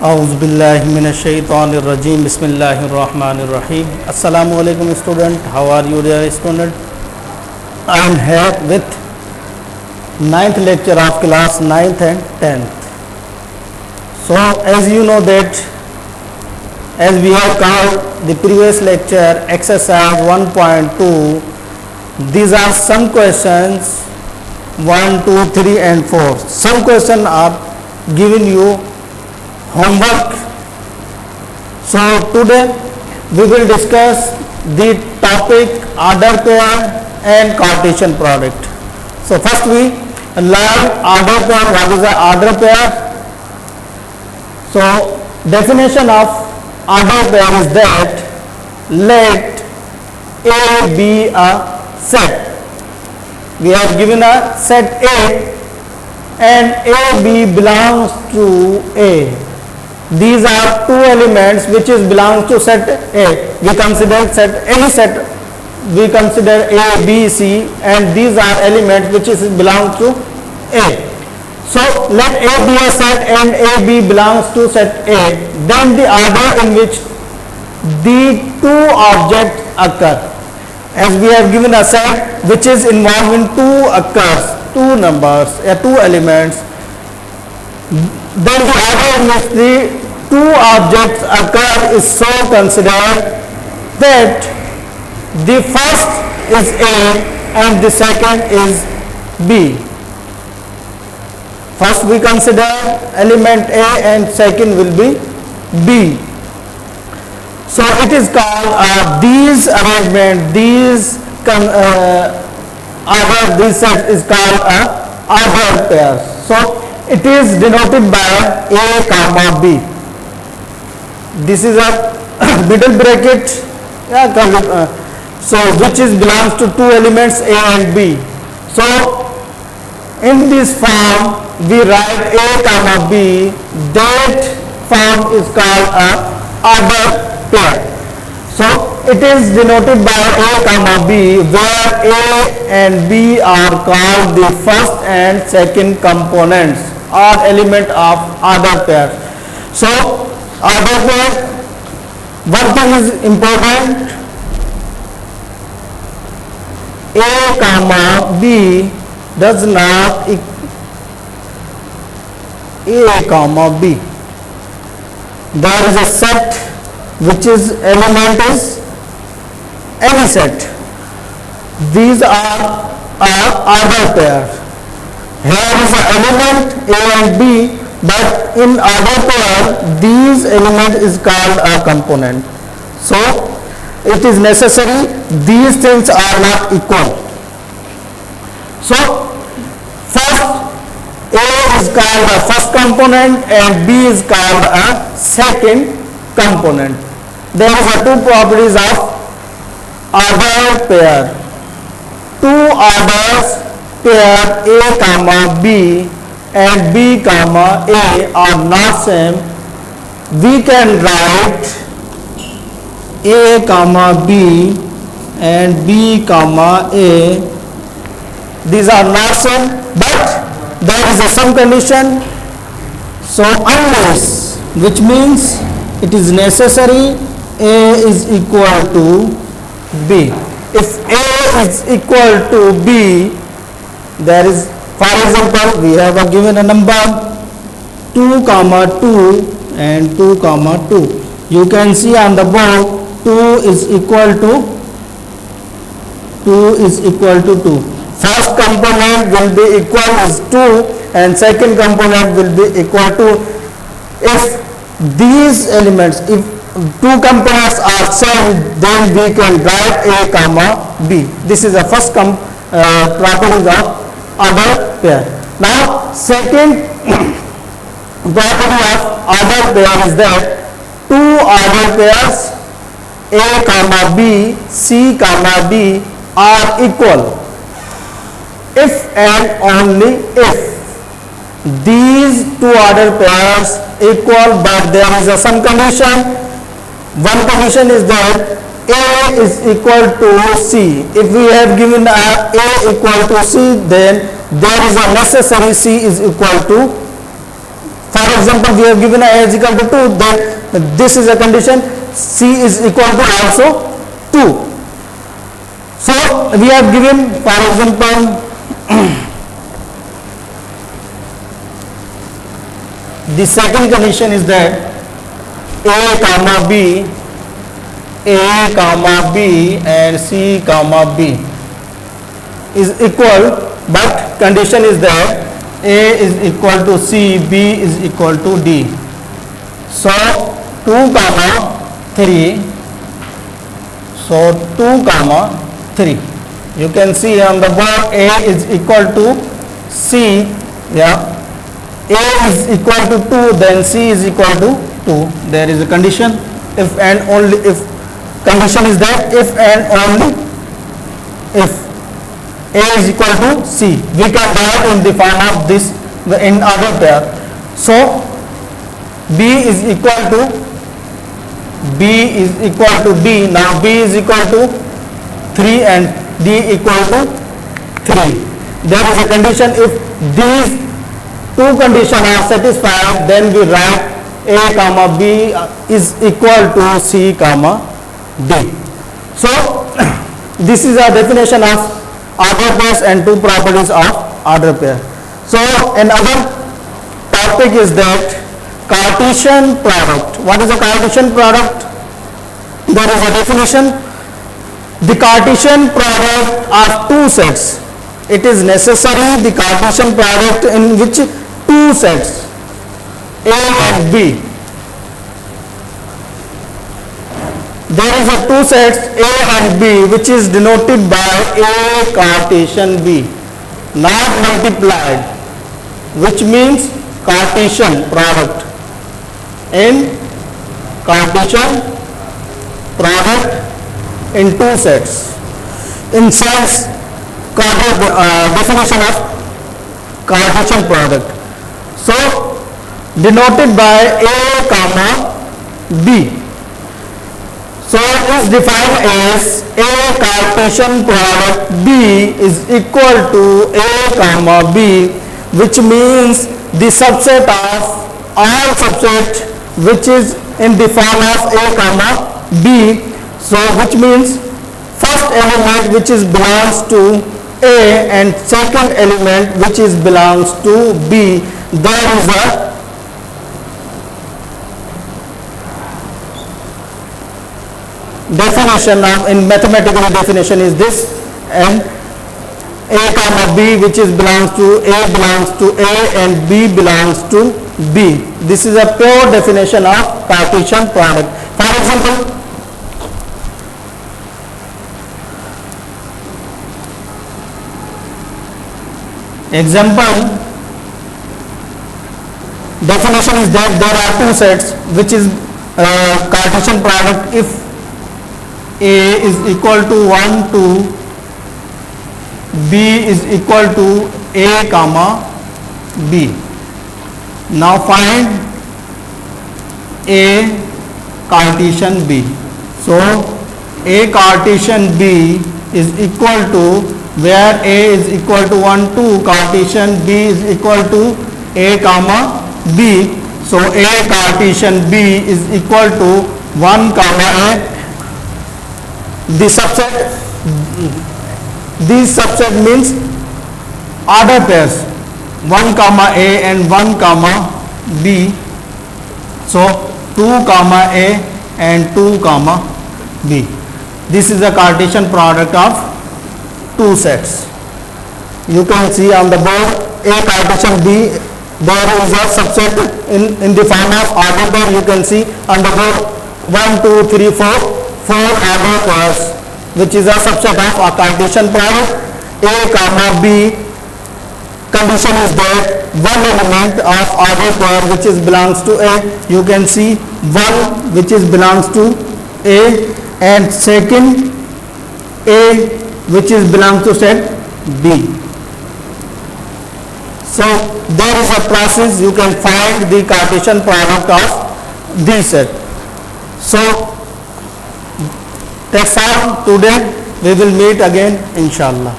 Auzubillahiminash-shaytanir-rajim. Bismillahir-rahmanir-rahim. Assalamu alaikum student. How are you dear student? I am here with ninth lecture of class 9th and 10th. So as you know that as we have covered the previous lecture exercise 1.2, these are some questions 1, 2, 3 and 4. Some questions are given you homework. So today we will discuss the topic order pair and Cartesian product. So first we learn order pair. What is the order pair? So definition of order pair is that let A be a set. We have given a set A and AB belongs to A. These are two elements which is belongs to set A. We consider any set we consider A, B, C, and these are elements which is belongs to A. So let A be a set and AB belongs to set A. Then the order in which the two objects occur. As we have given a set which is involving two occurs, two numbers, two elements, then the order in which the two objects occur is so considered that the first is A and the second is B. First we consider element A and second will be B. So it is called these arrangement, these order, this set is called a ordered pair. So it is denoted by A comma B. This is a middle bracket, so which is belongs to two elements A and B. So in this form we write A comma B. That form is called a ordered pair. So it is denoted by A comma B, where A and B are called the first and second components or element of ordered pair. So ordered pair, one thing is important, A comma B does not A comma B. There is a set which is element is any set. These are ordered pair. Here is an element A and B, but in ordered pair these element is called a component. So it is necessary these things are not equal. So first A is called a first component and B is called a second component. There is a two properties of ordered pair. Two orders pair A comma B and B comma A are not same. We can write A comma B and B comma A. These are not same, but there is a some condition. So unless, which means it is necessary A is equal to B. If A is equal to B, there is, for example, we have given a number 2 comma 2 and 2 comma 2. You can see on the board 2 is equal to 2. First component will be equal is 2 and second component will be equal to, if these elements, if two components are same, then we can write A comma B. This is the first property of ordered pair. Now second property of ordered pair is that two ordered pairs A comma B, C comma D are equal if and only if these two ordered pairs equal, but there is a some condition. One condition is that A is equal to C. If we have given A equal to C, then there is a necessary C is equal to For example, we have given A is equal to 2, then this is a condition, C is equal to also 2. So we have given, for example, the second condition is that A comma B and C comma B is equal, but condition is that A is equal to C, B is equal to D. So 2 comma 3. So 2 comma 3. You can see on the board A is equal to C. Yeah. A is equal to 2, then C is equal to 2. There is a condition. If and only if. Condition is that if and only if A is equal to C. We can write in the form of this in order pair. So B is equal to D. Now B is equal to 3 and D equal to 3. There is a condition, if these two conditions are satisfied, then we write A comma B is equal to C comma D. So this is a definition of order pairs and two properties of order pair. So another topic is that Cartesian product. What is a Cartesian product? There is a definition. The Cartesian product of two sets. It is necessary the Cartesian product in which two sets A and B. There is a two sets A and B which is denoted by A Cartesian B, not multiplied, which means Cartesian product. In Cartesian product in two sets. In sense, definition of Cartesian product. So denoted by A comma B. So it is defined as A Cartesian product B is equal to A comma B, which means the subset of all subset which is in the form of A comma B. So which means first element which is belongs to A and second element which is belongs to B. There is a definition of, in mathematical definition is this, and A comma B which is belongs to A and B belongs to B. This is a pure definition of Cartesian product. For example, definition is that there are two sets which is Cartesian product if A is equal to 1 to B is equal to A comma B. Now find A Cartesian B. So A Cartesian B is equal to, where A is equal to 1 to Cartesian B is equal to A comma B. So A Cartesian B is equal to 1 comma A. This subset means order pairs 1 comma A and 1 comma B. So 2 comma A and 2 comma B. This is the Cartesian product of two sets. You can see on the board A Cartesian B, there is a subset in the form of order pair. You can see on the board 1, 2, 3, 4 order pairs, which is a subset of a Cartesian product A comma B. Condition is that one element of order pair which is belongs to A. You can see 1 which is belongs to A and second A which is belongs to set B. So there is a process you can find the Cartesian product of this set. So that's all today. We will meet again inshallah.